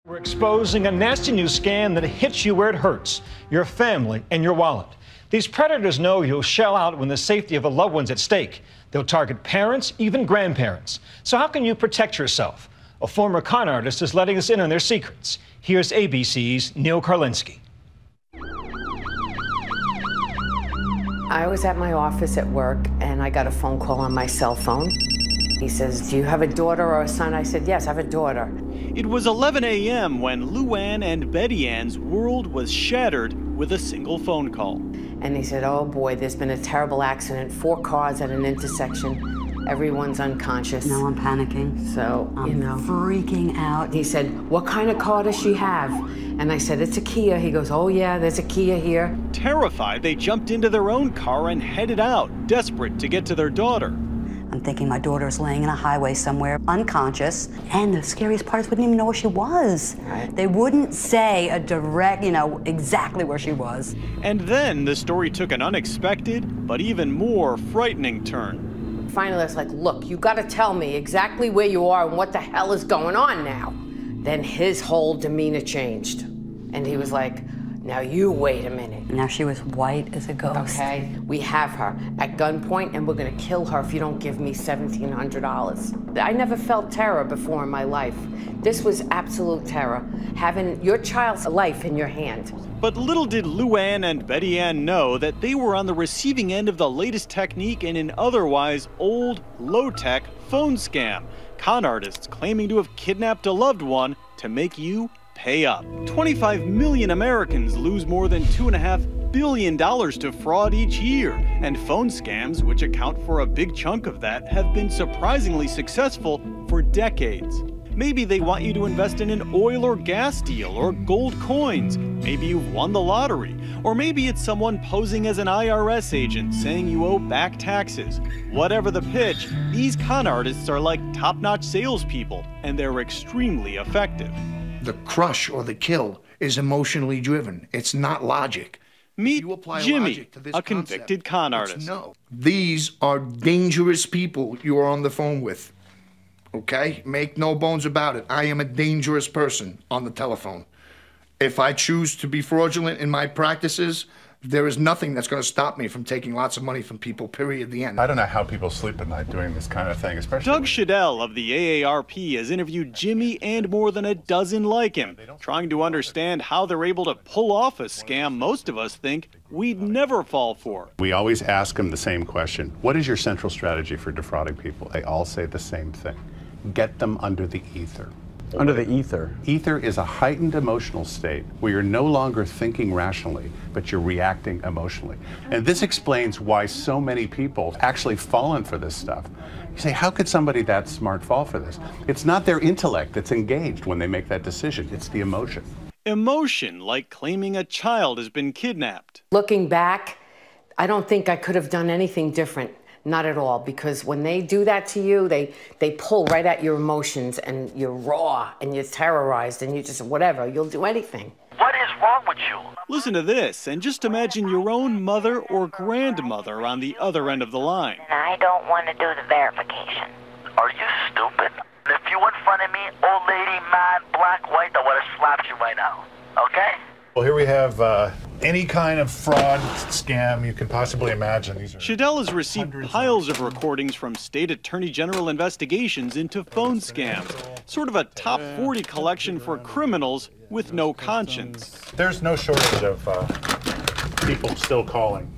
We're exposing a nasty new scam that hits you where it hurts, your family and your wallet. These predators know you'll shell out when the safety of a loved one's at stake. They'll target parents, even grandparents. So how can you protect yourself? A former con artist is letting us in on their secrets. Here's ABC's Neil Karlinsky. I was at my office at work and I got a phone call on my cell phone. He says, "Do you have a daughter or a son?" I said, "Yes, I have a daughter." It was 11 a.m. when Luann and Betty Ann's world was shattered with a single phone call. And he said, "Oh boy, there's been a terrible accident, 4 cars at an intersection. Everyone's unconscious." Now I'm panicking. So, I'm freaking out. He said, "What kind of car does she have?" And I said, "It's a Kia." He goes, "Oh yeah, there's a Kia here." Terrified, they jumped into their own car and headed out, desperate to get to their daughter. I'm thinking my daughter's laying in a highway somewhere, unconscious. And the scariest part is we didn't even know where she was. Right. They wouldn't say a direct, exactly where she was. And then the story took an unexpected, but even more frightening turn. Finally, I was like, "Look, you gotta tell me exactly where you are and what the hell is going on now." Then his whole demeanor changed. And he was like, "Now you wait a minute." Now she was white as a ghost. Okay, we have her at gunpoint and we're gonna kill her if you don't give me $1,700. I never felt terror before in my life. This was absolute terror, having your child's life in your hand. But little did Luann and Betty Ann know that they were on the receiving end of the latest technique in an otherwise old, low-tech phone scam. Con artists claiming to have kidnapped a loved one to make you pay up. 25 million Americans lose more than $2.5 billion to fraud each year. And phone scams, which account for a big chunk of that, have been surprisingly successful for decades. Maybe they want you to invest in an oil or gas deal or gold coins. Maybe you've won the lottery. Or maybe it's someone posing as an IRS agent saying you owe back taxes. Whatever the pitch, these con artists are like top-notch salespeople, and they're extremely effective. The crush or the kill is emotionally driven. It's not logic. Meet You apply Jimmy, logic to this a concept, convicted con it's artist. no. These are dangerous people you are on the phone with. Okay? Make no bones about it. I am a dangerous person on the telephone. If I choose to be fraudulent in my practices, there is nothing that's going to stop me from taking lots of money from people, period, the end. I don't know how people sleep at night doing this kind of thing, especially... Doug Shadell of the AARP has interviewed Jimmy and more than a dozen like him, trying to understand how they're able to pull off a scam most of us think we'd never fall for. We always ask them the same question. What is your central strategy for defrauding people? They all say the same thing. Get them under the ether. Under the ether? Ether is a heightened emotional state where you're no longer thinking rationally, but you're reacting emotionally. And this explains why so many people actually fallen for this stuff. You say, how could somebody that smart fall for this? It's not their intellect that's engaged when they make that decision. It's the emotion. Emotion, like claiming a child has been kidnapped. Looking back, I don't think I could have done anything different. Not at all, because when they do that to you, they pull right at your emotions and you're raw and you're terrorized and you just whatever, you'll do anything. What is wrong with you? Listen to this and just imagine your own mother or grandmother on the other end of the line. I don't want to do the verification. Are you stupid? If you in front of me, old lady, man, black, white, I would have slapped you right now. Okay? Well, here we have any kind of fraud scam you can possibly imagine. Shadell has received piles of recordings from state attorney general investigations into phone scams, sort of a top 40 collection for criminals with no conscience. There's no shortage of people still calling.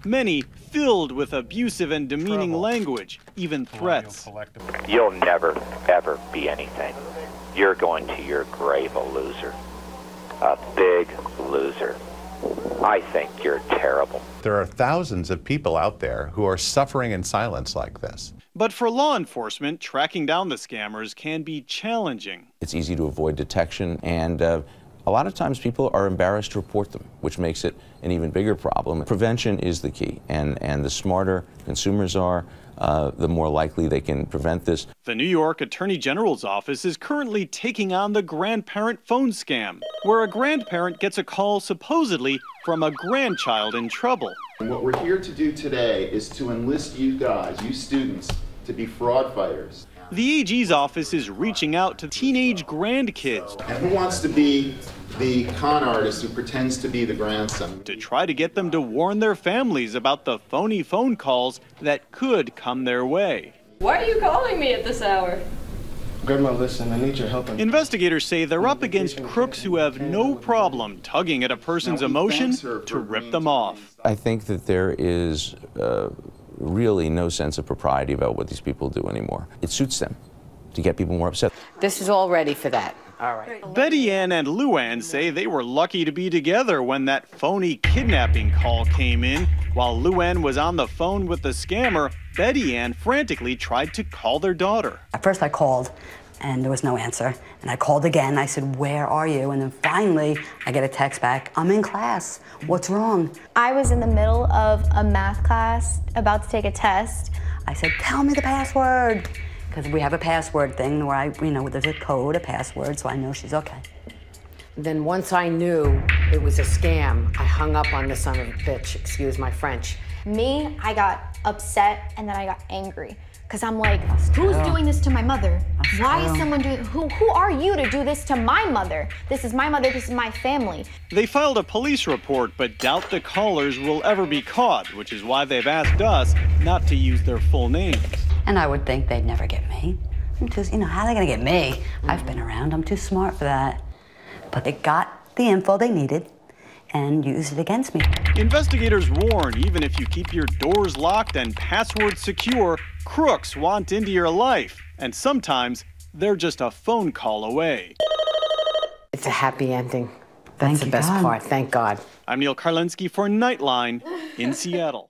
Many filled with abusive and demeaning language, even threats. You'll never, ever be anything. You're going to your grave a loser. A big loser. I think you're terrible. There are thousands of people out there who are suffering in silence like this. But for law enforcement, tracking down the scammers can be challenging. It's easy to avoid detection, and a lot of times people are embarrassed to report them, which makes it an even bigger problem. Prevention is the key, and the smarter consumers are, the more likely they can prevent this. The New York Attorney General's office is currently taking on the grandparent phone scam, where a grandparent gets a call supposedly from a grandchild in trouble. And what we're here to do today is to enlist you guys, you students, to be fraud fighters. The AG's office is reaching out to teenage grandkids. And who wants to be the con artist who pretends to be the grandson? To try to get them to warn their families about the phony phone calls that could come their way. Why are you calling me at this hour? Grandma, listen, I need your help. Investigators say they're up against crooks who have no problem tugging at a person's emotion to rip them off. I think that there is really no sense of propriety about what these people do anymore. It suits them to get people more upset. This is all ready for that. All right. Betty Ann and Luann say they were lucky to be together when that phony kidnapping call came in. While Luann was on the phone with the scammer, Betty Ann frantically tried to call their daughter. At first I called and there was no answer. And I called again. I said, where are you? And then finally I get a text back. I'm in class. What's wrong? I was in the middle of a math class about to take a test. I said, tell me the password. Because we have a password thing where there's a code, a password, so I know she's okay. Then once I knew it was a scam, I hung up on the son of a bitch, excuse my French. Me, I got upset and then I got angry. Because I'm like, who's doing this to my mother? Why is someone doing, who are you to do this to my mother? This is my mother, this is my family. They filed a police report, but doubt the callers will ever be caught, which is why they've asked us not to use their full names. And I would think they'd never get me. How are they gonna get me? I've been around, I'm too smart for that. But they got the info they needed and used it against me. Investigators warn, even if you keep your doors locked and passwords secure, crooks want into your life. And sometimes they're just a phone call away. It's a happy ending. That's the best part, thank God. I'm Neil Karlinski for Nightline in Seattle.